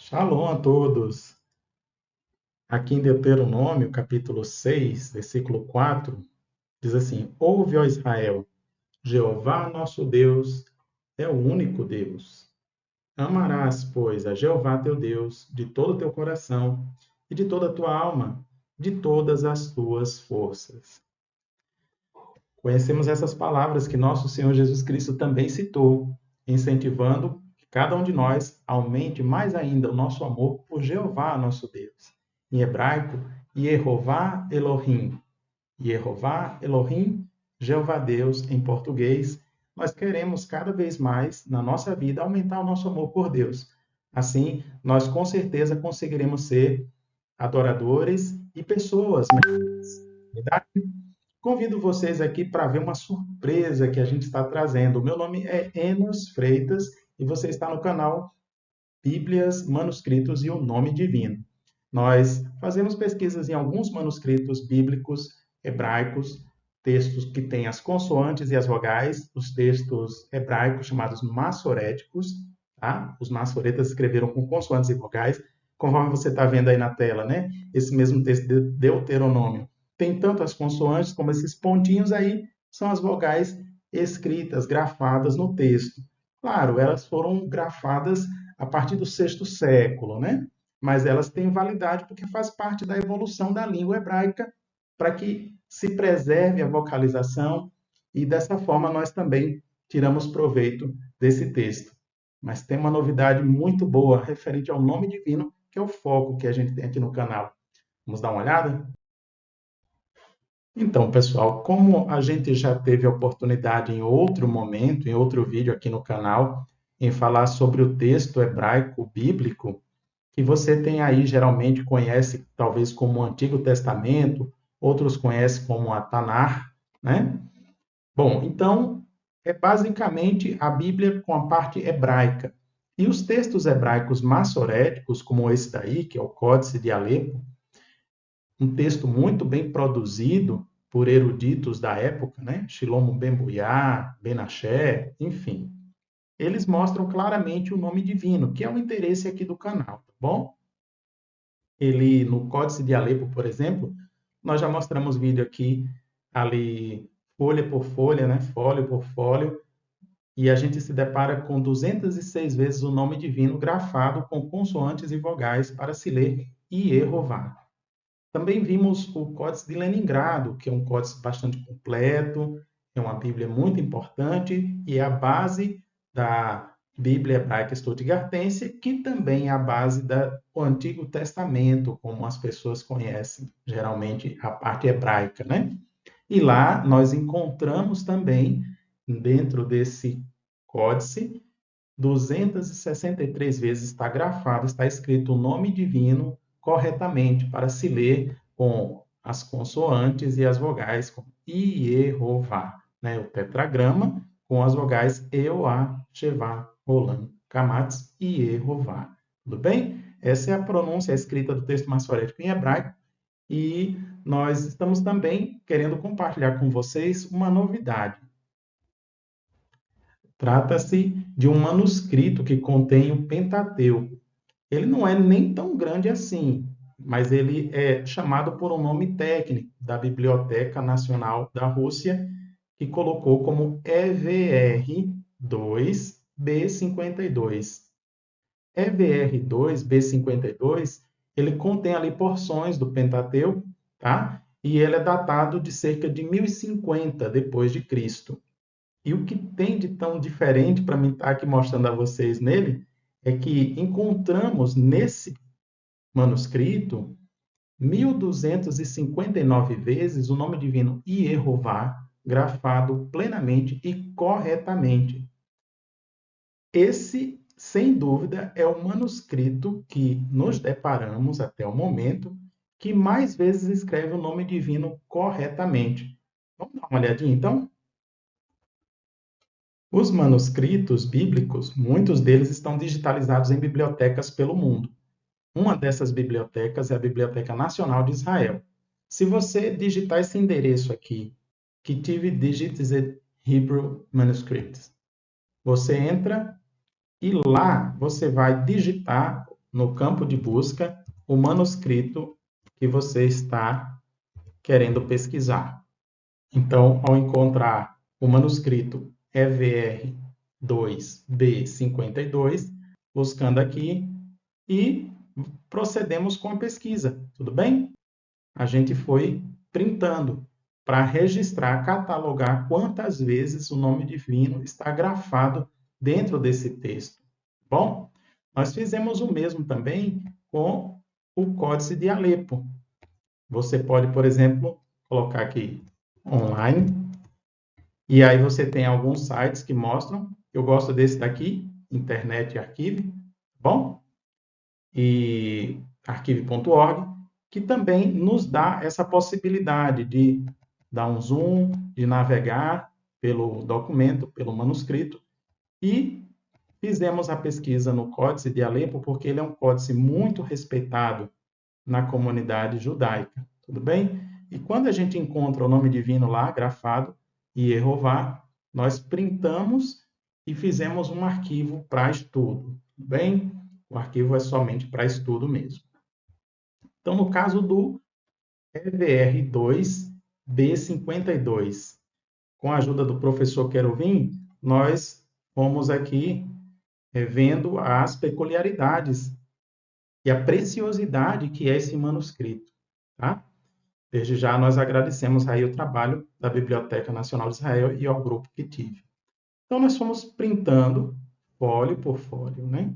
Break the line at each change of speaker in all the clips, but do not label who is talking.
Shalom a todos. Aqui em Deuteronômio, capítulo 6, versículo 4, diz assim: Ouve, ó Israel, Jeová nosso Deus é o único Deus. Amarás, pois, a Jeová teu Deus de todo o teu coração e de toda a tua alma, de todas as tuas forças. Conhecemos essas palavras que nosso Senhor Jesus Cristo também citou, incentivando que cada um de nós aumente mais ainda o nosso amor por Jeová, nosso Deus. Em hebraico, Yehová Elohim. Yehová Elohim, Jeová Deus em português. Nós queremos cada vez mais, na nossa vida, aumentar o nosso amor por Deus. Assim, nós com certeza conseguiremos ser adoradores e pessoas melhores. Convido vocês aqui para ver uma surpresa que a gente está trazendo. O meu nome é Enos Freitas e você está no canal Bíblias, Manuscritos e o Nome Divino. Nós fazemos pesquisas em alguns manuscritos bíblicos hebraicos, textos que têm as consoantes e as vogais, os textos hebraicos chamados massoréticos, tá? Os massoretas escreveram com consoantes e vogais, conforme você está vendo aí na tela, né? Esse mesmo texto de Deuteronômio tem tanto as consoantes como esses pontinhos aí, são as vogais escritas, grafadas no texto. Claro, elas foram grafadas a partir do sexto século, né? Mas elas têm validade porque faz parte da evolução da língua hebraica para que se preserve a vocalização e dessa forma nós também tiramos proveito desse texto. Mas tem uma novidade muito boa referente ao nome divino, que é o foco que a gente tem aqui no canal. Vamos dar uma olhada? Então, pessoal, como a gente já teve a oportunidade em outro momento, em outro vídeo aqui no canal, em falar sobre o texto hebraico bíblico, que você tem aí, geralmente conhece talvez como o Antigo Testamento, outros conhecem como a Tanar, né? Bom, então é basicamente a Bíblia com a parte hebraica. E os textos hebraicos massoréticos, como esse daí, que é o Códice de Alepo, um texto muito bem produzido por eruditos da época, né? Shlomo Ben Buyá, Ben Asher, enfim. Eles mostram claramente o nome divino, que é o interesse aqui do canal, tá bom? Ele, no Códice de Alepo, por exemplo, nós já mostramos vídeo aqui, ali, folha por folha, né? Folha por folha, e a gente se depara com 206 vezes o nome divino grafado com consoantes e vogais para se ler Iehová. Também vimos o Códice de Leningrado, que é um códice bastante completo, é uma Bíblia muito importante e é a base da Bíblia Hebraica Stuttgartense, que também é a base do Antigo Testamento, como as pessoas conhecem, geralmente a parte hebraica, né? E lá nós encontramos também, dentro desse códice, 263 vezes está grafado, está escrito o nome divino corretamente para se ler com as consoantes e as vogais, como Iehová, né? O tetragrama com as vogais Eoá, Shevá, Rolam, Kamatz e Iehová. Tudo bem? Essa é a pronúncia, a escrita do texto massorético em hebraico e nós estamos também querendo compartilhar com vocês uma novidade. Trata-se de um manuscrito que contém o Pentateuco. Ele não é nem tão grande assim, mas ele é chamado por um nome técnico da Biblioteca Nacional da Rússia, que colocou como EVR2B52. EVR2B52, ele contém ali porções do Pentateuco, tá? E ele é datado de cerca de 1050 depois de Cristo. E o que tem de tão diferente para mim estar aqui mostrando a vocês nele é que encontramos nesse manuscrito 1259 vezes o nome divino Iehová grafado plenamente e corretamente. Esse, sem dúvida, é o manuscrito que nos deparamos até o momento que mais vezes escreve o nome divino corretamente. Vamos dar uma olhadinha então? Os manuscritos bíblicos, muitos deles estão digitalizados em bibliotecas pelo mundo. Uma dessas bibliotecas é a Biblioteca Nacional de Israel. Se você digitar esse endereço aqui, Ketiv Digitized Hebrew Manuscripts, você entra e lá você vai digitar no campo de busca o manuscrito que você está querendo pesquisar. Então, ao encontrar o manuscrito EVR 2B52, buscando aqui e procedemos com a pesquisa, tudo bem? A gente foi printando para registrar, catalogar quantas vezes o nome divino está grafado dentro desse texto. Bom, nós fizemos o mesmo também com o Códice de Alepo. Você pode, por exemplo, colocar aqui online, e aí você tem alguns sites que mostram. Eu gosto desse daqui, Internet Archive, bom? E archive.org, que também nos dá essa possibilidade de dar um zoom, de navegar pelo documento, pelo manuscrito, e fizemos a pesquisa no Códice de Alepo, porque ele é um códice muito respeitado na comunidade judaica, tudo bem? E quando a gente encontra o nome divino lá, grafado, Yehová, nós printamos e fizemos um arquivo para estudo, tudo bem? O arquivo é somente para estudo mesmo. Então, no caso do EVR2B52, com a ajuda do professor Queruvim, nós fomos aqui vendo as peculiaridades e a preciosidade que é esse manuscrito, tá? Desde já nós agradecemos aí o trabalho da Biblioteca Nacional de Israel e ao grupo que tive. Então nós fomos printando folha por folha, né?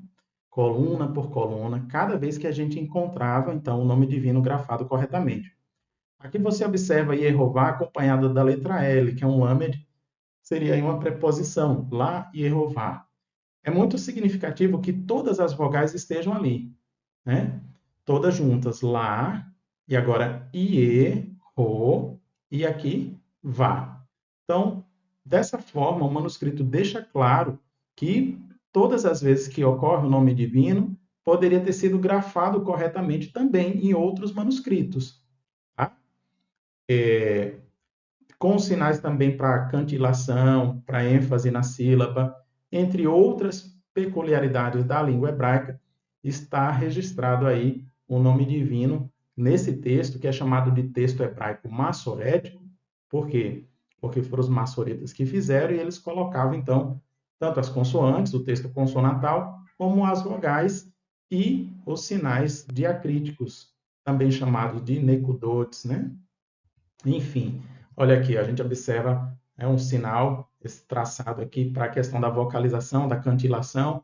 Coluna por coluna, cada vez que a gente encontrava então o nome divino grafado corretamente. Aqui você observa Yehová acompanhada da letra L, que é um lamed, seria aí uma preposição, lá Yehová. É muito significativo que todas as vogais estejam ali, né? Todas juntas, lá, e agora ie, ro, e aqui vá. Então, dessa forma, o manuscrito deixa claro que todas as vezes que ocorre o nome divino, poderia ter sido grafado corretamente também em outros manuscritos, tá? Com sinais também para cantilação, para ênfase na sílaba, entre outras peculiaridades da língua hebraica, está registrado aí o nome divino nesse texto, que é chamado de texto hebraico massorético. Por quê? Porque foram os massoretas que fizeram e eles colocavam, então, tanto as consoantes, o texto consonantal, como as vogais e os sinais diacríticos, também chamados de necudotes, né? Enfim, olha aqui, a gente observa um sinal, esse traçado aqui, para a questão da vocalização, da cantilação.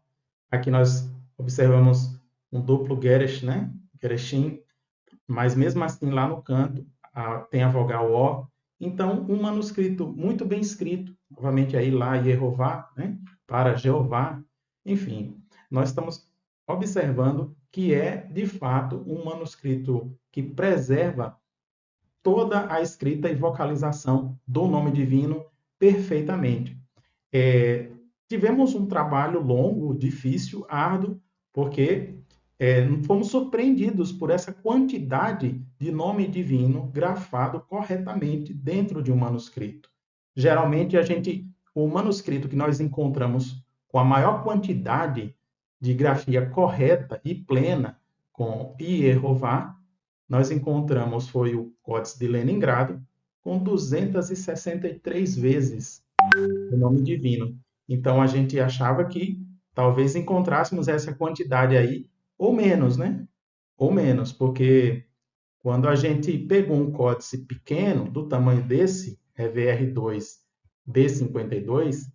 Aqui nós observamos um duplo geresh, né? Gereshim, mas mesmo assim lá no canto tem a vogal O. Então, um manuscrito muito bem escrito, novamente aí lá Yehová, né? Para Jeová. Enfim, nós estamos observando que é, de fato, um manuscrito que preserva toda a escrita e vocalização do nome divino perfeitamente. Tivemos um trabalho longo, difícil, árduo, porque fomos surpreendidos por essa quantidade de nome divino grafado corretamente dentro de um manuscrito. Geralmente, o manuscrito que nós encontramos com a maior quantidade de grafia correta e plena, com Yehová, nós encontramos foi o Códice de Leningrado, com 263 vezes o nome divino. Então, a gente achava que talvez encontrássemos essa quantidade aí, ou menos, né? Ou menos, porque quando a gente pegou um códice pequeno, do tamanho desse, EVR2B52,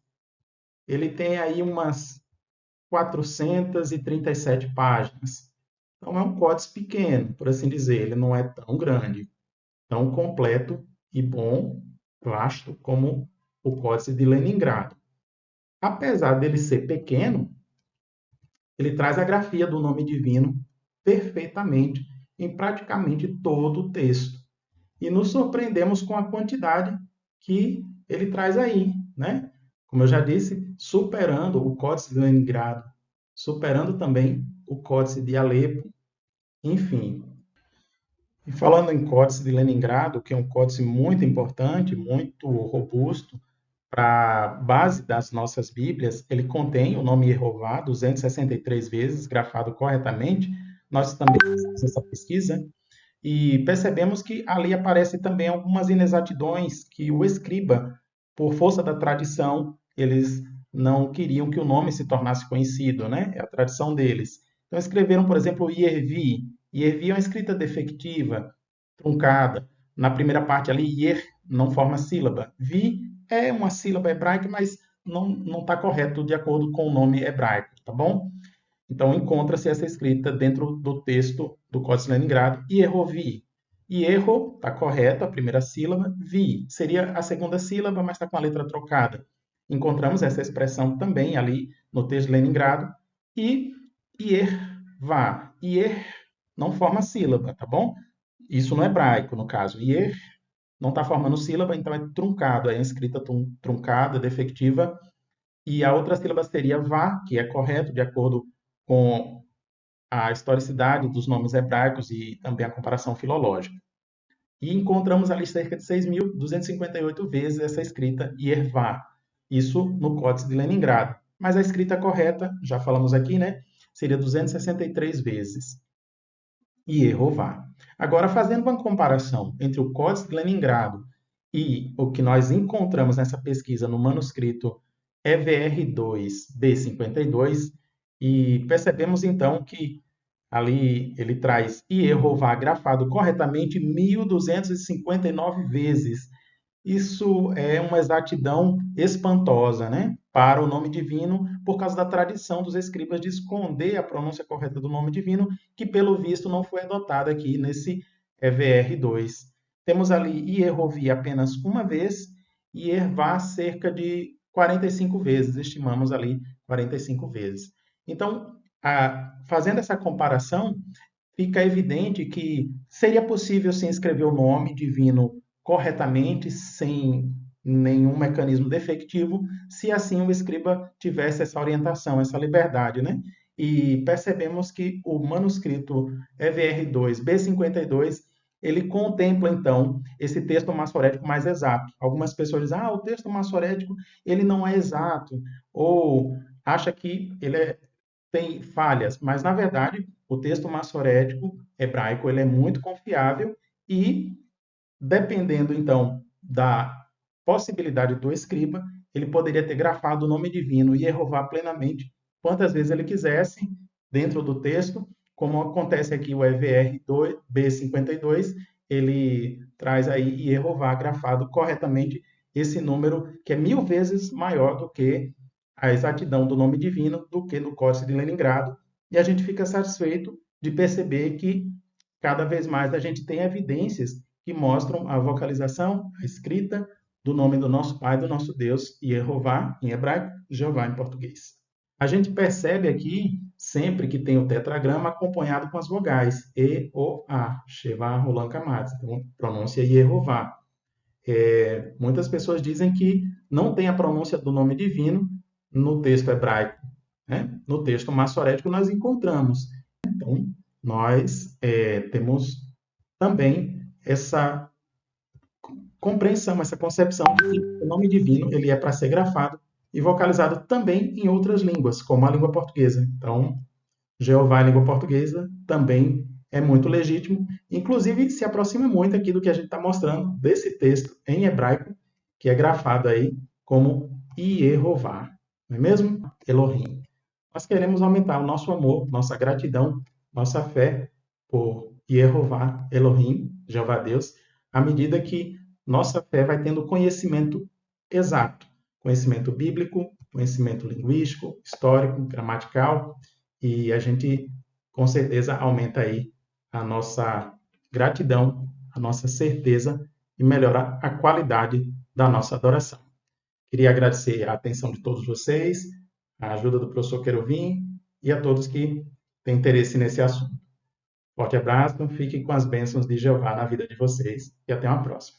ele tem aí umas 437 páginas. Então, é um códice pequeno, por assim dizer, ele não é tão grande, tão completo e bom, vasto, como o Códice de Leningrado. Apesar dele ser pequeno, ele traz a grafia do nome divino perfeitamente em praticamente todo o texto. E nos surpreendemos com a quantidade que ele traz aí, né? Como eu já disse, superando o Códice de Leningrado, superando também o Códice de Alepo, enfim. E falando em Códice de Leningrado, que é um códice muito importante, muito robusto, Para a base das nossas Bíblias, ele contém o nome Jeová 263 vezes, grafado corretamente. Nós também fizemos essa pesquisa e percebemos que ali aparecem também algumas inexatidões que o escriba, por força da tradição, eles não queriam que o nome se tornasse conhecido, né? É a tradição deles. Então escreveram, por exemplo, Yervi. Yervi é uma escrita defectiva, truncada. Na primeira parte ali, Yer não forma sílaba. Vi é uma sílaba hebraica, mas não está correto de acordo com o nome hebraico, tá bom? Então, encontra-se essa escrita dentro do texto do Códice de Leningrado, Iehovi. Ierro está correto, a primeira sílaba. Vi seria a segunda sílaba, mas está com a letra trocada. Encontramos essa expressão também ali no texto de Leningrado. E Iervá. Ier não forma sílaba, tá bom? Isso no hebraico, no caso. Ier não está formando sílaba, então é truncado, é a escrita truncada, defectiva. E a outra sílaba seria vá, que é correto, de acordo com a historicidade dos nomes hebraicos e também a comparação filológica. E encontramos ali cerca de 6.258 vezes essa escrita Yervá, isso no Códice de Leningrado. Mas a escrita correta, já falamos aqui, né, seria 263 vezes. Yehová. Agora, fazendo uma comparação entre o Códice de Leningrado e o que nós encontramos nessa pesquisa no manuscrito EVR2B52, e percebemos então que ali ele traz Yehová grafado corretamente 1.259 vezes. Isso é uma exatidão espantosa, né? Para o nome divino, por causa da tradição dos escribas de esconder a pronúncia correta do nome divino, que pelo visto não foi adotada aqui nesse EVR2. Temos ali Yehovi apenas uma vez e Ervá cerca de 45 vezes, estimamos ali 45 vezes. Então, fazendo essa comparação, fica evidente que seria possível sim escrever o nome divino corretamente, sem nenhum mecanismo defectivo, se assim o escriba tivesse essa orientação, essa liberdade, né? E percebemos que o manuscrito EVR2 B52 ele contempla então esse texto massorético mais exato. Algumas pessoas dizem: "Ah, o texto massorético ele não é exato", ou acha que tem falhas, mas na verdade o texto massorético hebraico ele é muito confiável e dependendo, então, da possibilidade do escriba, ele poderia ter grafado o nome divino e Jeová plenamente quantas vezes ele quisesse dentro do texto, como acontece aqui o EVR B52, ele traz aí Jeová grafado corretamente esse número que é 1000 vezes maior do que a exatidão do nome divino, do que no Códice de Leningrado, e a gente fica satisfeito de perceber que cada vez mais a gente tem evidências que mostram a vocalização, a escrita do nome do nosso Pai, do nosso Deus, Yehová em hebraico, Jeová em português. A gente percebe aqui sempre que tem o tetragrama acompanhado com as vogais E, O, A, Sheva, Roland Kamatz, então pronúncia Yehová. Muitas pessoas dizem que não tem a pronúncia do nome divino no texto hebraico, né? No texto massorético nós encontramos. Então, nós temos também essa compreensão, essa concepção de que o nome divino ele é para ser grafado e vocalizado também em outras línguas, como a língua portuguesa. Então, Jeová em língua portuguesa também é muito legítimo, inclusive se aproxima muito aqui do que a gente está mostrando desse texto em hebraico, que é grafado aí como Yehová, não é mesmo? Elohim. Nós queremos aumentar o nosso amor, nossa gratidão, nossa fé por Yehová, Elohim, Jeová Deus, à medida que nossa fé vai tendo conhecimento exato, conhecimento bíblico, conhecimento linguístico, histórico, gramatical, e a gente com certeza aumenta aí a nossa gratidão, a nossa certeza e melhora a qualidade da nossa adoração. Queria agradecer a atenção de todos vocês, a ajuda do professor Queruvim e a todos que têm interesse nesse assunto. Forte abraço, fiquem com as bênçãos de Jeová na vida de vocês e até uma próxima.